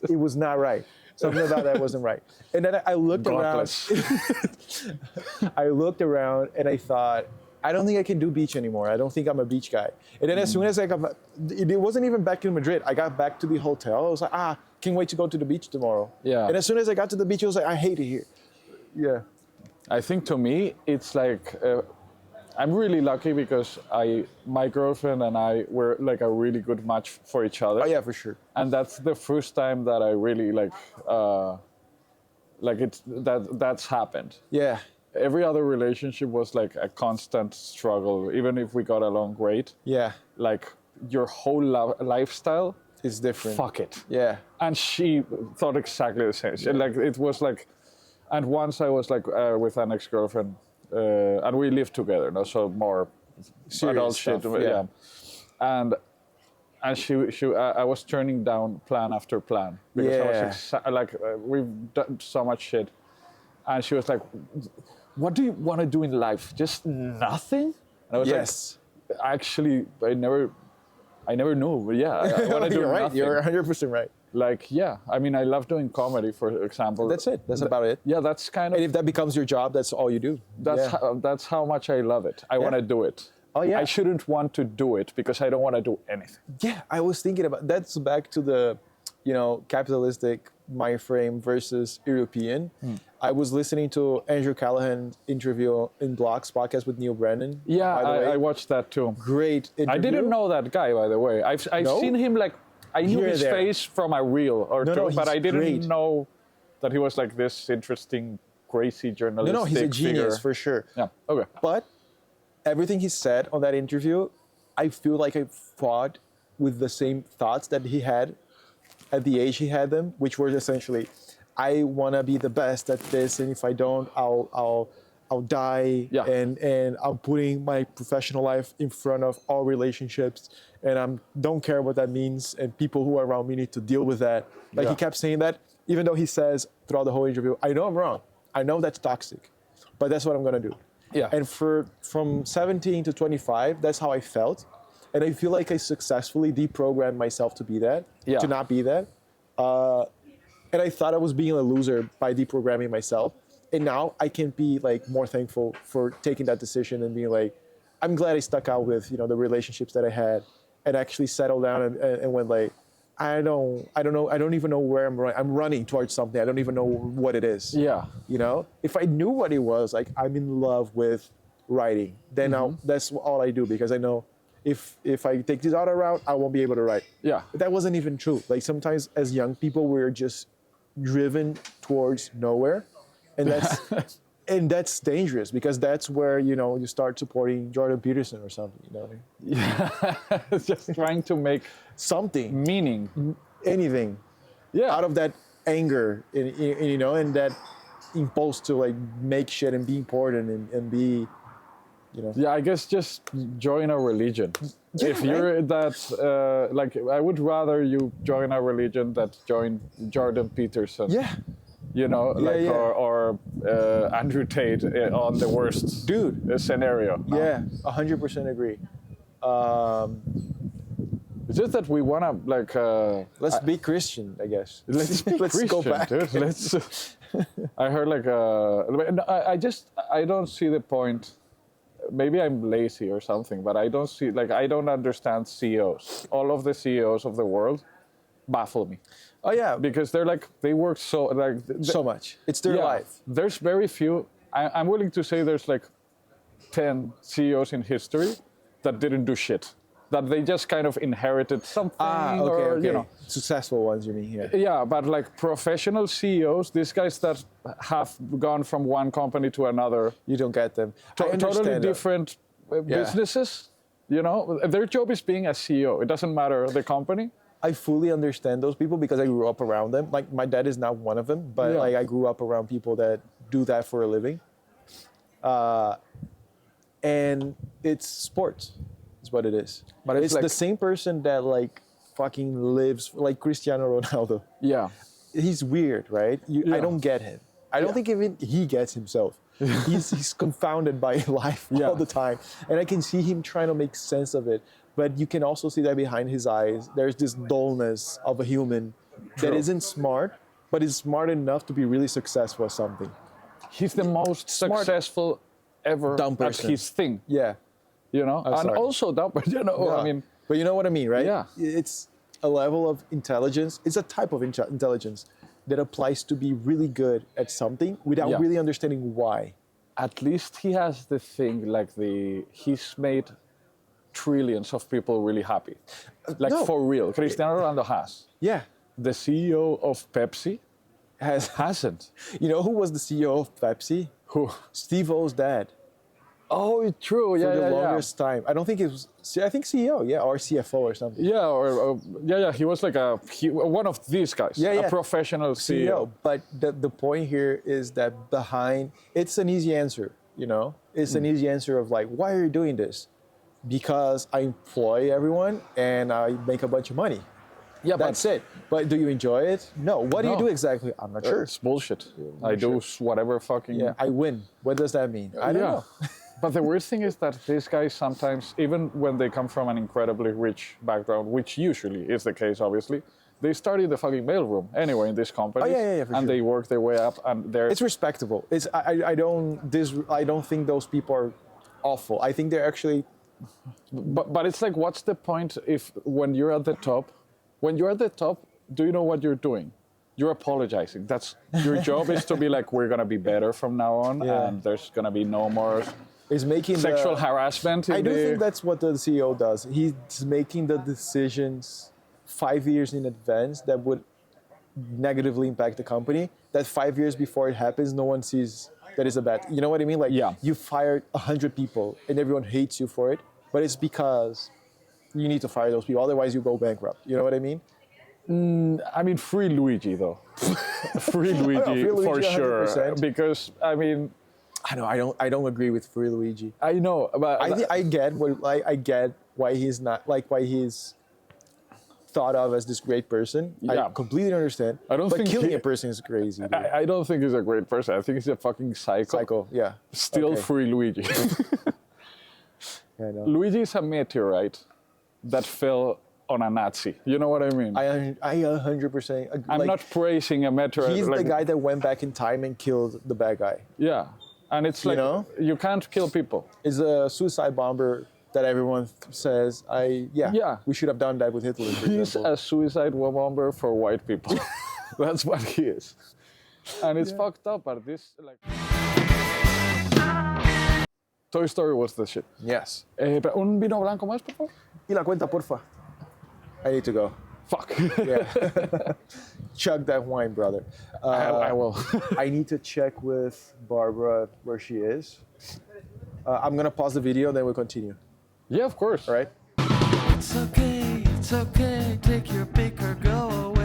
It was not right. Something about that wasn't right. And then I looked around. Godless. I looked around and I thought, I don't think I can do beach anymore. I don't think I'm a beach guy. And then as soon as I got back, it wasn't even back in Madrid. I got back to the hotel. I was like, can't wait to go to the beach tomorrow. Yeah. And as soon as I got to the beach, I was like, I hate it here. Yeah. I think to me, it's like, I'm really lucky because my girlfriend and I were like a really good match for each other. Oh yeah, for sure. And that's the first time that I really that's happened. Yeah. Every other relationship was like a constant struggle, even if we got along great. Yeah. Like your whole lifestyle, It's different. fuck it. Yeah. And she thought exactly the same. Like it was like, and once I was like with an ex-girlfriend, and we lived together, no, so more Serious adult stuff, shit, yeah. And I was turning down plan after plan because I was we've done so much shit, and she was like, "What do you want to do in life? Just nothing?" And I was Yes. like, "Actually, I never knew, but yeah, I want to do You're right. nothing." You're 100% right. Like, yeah, I mean, I love doing comedy, for example. That's it. That's about it. Yeah, that's kind of And if that becomes your job, that's all you do. that's how much I love it. I want to do it. Oh, yeah. I shouldn't want to do it because I don't want to do anything. Yeah, I was thinking about that's back to the, capitalistic mind frame versus European. I was listening to Andrew Callahan's interview in Block's podcast with Neil Brennan. Yeah, by the way. I watched that too. Great interview. I didn't know that guy, by the way. I've No? seen him like, I knew Here and his there. face from a reel or No, two, no, but he's I didn't great. know that he was like this interesting, crazy journalistic No, he's a genius figure. for sure. Yeah, okay. But everything he said on that interview, I feel like I fought with the same thoughts that he had at the age he had them, which were essentially, I want to be the best at this, and if I don't, I'll die. Yeah. And I'm putting my professional life in front of all relationships, and I don't care what that means, and people who are around me need to deal with that. Like Yeah. he kept saying that, even though he says throughout the whole interview, I know I'm wrong. I know that's toxic, but that's what I'm gonna do. Yeah. And from 17 to 25, that's how I felt. And I feel like I successfully deprogrammed myself to be that, Yeah. to not be that. And I thought I was being a loser by deprogramming myself. And now I can be like more thankful for taking that decision and being like, I'm glad I stuck out with, you know, the relationships that I had and actually settled down and went like, I don't know. I don't even know where I'm running. I'm running towards something. I don't even know what it is. Yeah. You know, if I knew what it was, like I'm in love with writing, then that's all I do, because I know if I take this other route, I won't be able to write. Yeah. But that wasn't even true. Like sometimes as young people, we're just driven towards nowhere, and that's and that's dangerous, because that's where, you know, you start supporting Jordan Peterson or something. You know what I mean? Just trying to make Something, meaning. anything, Yeah. out of that anger, you know, and that impulse to like make shit and be important and be, you know. Yeah, I guess just join a religion. Yeah, If you're that, like, I would rather you join a religion that join Jordan Peterson. Yeah, You know, like, yeah. or Andrew Tate on the worst Dude. scenario. No. yeah, 100% agree. It's just that we want to, like, Let's be Christian, I guess. let's be Let's Christian, go back. dude. Let's. I heard like I don't see the point. Maybe I'm lazy or something, but I don't understand CEOs. All of the CEOs of the world baffle me Oh yeah, because they work so like so much. It's their life. There's very few. I'm willing to say there's like 10 CEOs in history that didn't do shit. That they just kind of inherited something, or you know. Successful ones, you mean? Yeah. Yeah, but like professional CEOs, these guys that have gone from one company to another, You don't get them. I totally understand that. different businesses. You know, their job is being a CEO. It doesn't matter the company. I fully understand those people because I grew up around them. Like my dad is not one of them, but Yeah. like I grew up around people that do that for a living. And it's sports, is what it is. But it's it's like- the same person that like fucking lives like Cristiano Ronaldo. Yeah, He's weird, right? I Yeah. don't get him. I don't Yeah. think even he gets himself. He's confounded by life Yeah. all the time. And I can see him trying to make sense of it. But you can also see that behind his eyes, there's this dullness of a human that True. isn't smart, but is smart enough to be really successful at something. he's the most Smart. successful ever Dumb at person. his thing. Yeah. You know, and sorry. also that, but you know, Yeah. I mean, but you know what I mean, right? Yeah. It's a level of intelligence. It's a type of intelligence that applies to be really good at something without Yeah. really understanding why. at least he has the thing like he's made trillions of people really happy, like No. for real. Cristiano Ronaldo has. Yeah. The CEO of Pepsi hasn't. You know who was the CEO of Pepsi? Who? Steve O's dad. Oh, true. Yeah, For the yeah, longest time. I don't think it was. I think CEO, yeah, or CFO or something. yeah. Or yeah. He was like one of these guys. Yeah, yeah. A professional CEO. But the point here is that behind, it's an easy answer, you know? It's an easy answer of like, why are you doing this? Because I employ everyone and I make a bunch of money. Yeah, That's it. But do you enjoy it? No. What do you No. do exactly? I'm not sure. It's bullshit. I do whatever fucking. Yeah, I win. What does that mean? I don't know. But the worst thing is that these guys sometimes, even when they come from an incredibly rich background, which usually is the case, obviously, they start in the fucking mailroom anyway in this company, yeah, for and sure. they work their way up, and they're. It's respectable. I don't think those people are awful. I think they're actually But it's like, what's the point if when you're at the top, do you know what you're doing? you're apologizing. That's your job is to be like, we're gonna be better from now on, Yeah. and there's gonna be no more Is making sexual the, harassment. I do think that's what the CEO does. He's making the decisions 5 years in advance that would negatively impact the company. That 5 years before it happens, no one sees that is a bad. You know what I mean? Like, Yeah. you fired 100 people and everyone hates you for it, but it's because you need to fire those people. Otherwise, you go bankrupt. You know what I mean? I mean, free Luigi though. Free Luigi, free for Luigi sure. 100%. Because I mean, I don't agree with Free Luigi. I know, but I get I get why he's not like why he's thought of as this great person. Yeah. I completely understand. I don't but think killing he- a person is crazy. Dude. I don't think he's a great person. I think he's a fucking psycho. Psycho, yeah. Still Okay. free Luigi. Yeah, I know. Luigi is a meteorite that fell on a Nazi. You know what I mean? I 100%. I'm not praising a meteorite. He's like, the guy that went back in time and killed the bad guy. Yeah, and it's You like know? you can't kill people. Is a suicide bomber that everyone says Yeah. we should have done that with Hitler. For He's example. a suicide bomber for white people. That's what he is. And it's fucked up, but this like Toy Story was the shit. Yes. Pero un vino blanco más, por favor. Y la cuenta, porfa. I need to go. Fuck. Yeah. Chug that wine, brother. I will. I need to check with Barbara where she is. I'm gonna pause the video, then we'll continue. Yeah, of course. All right? It's okay, take your pick or go away.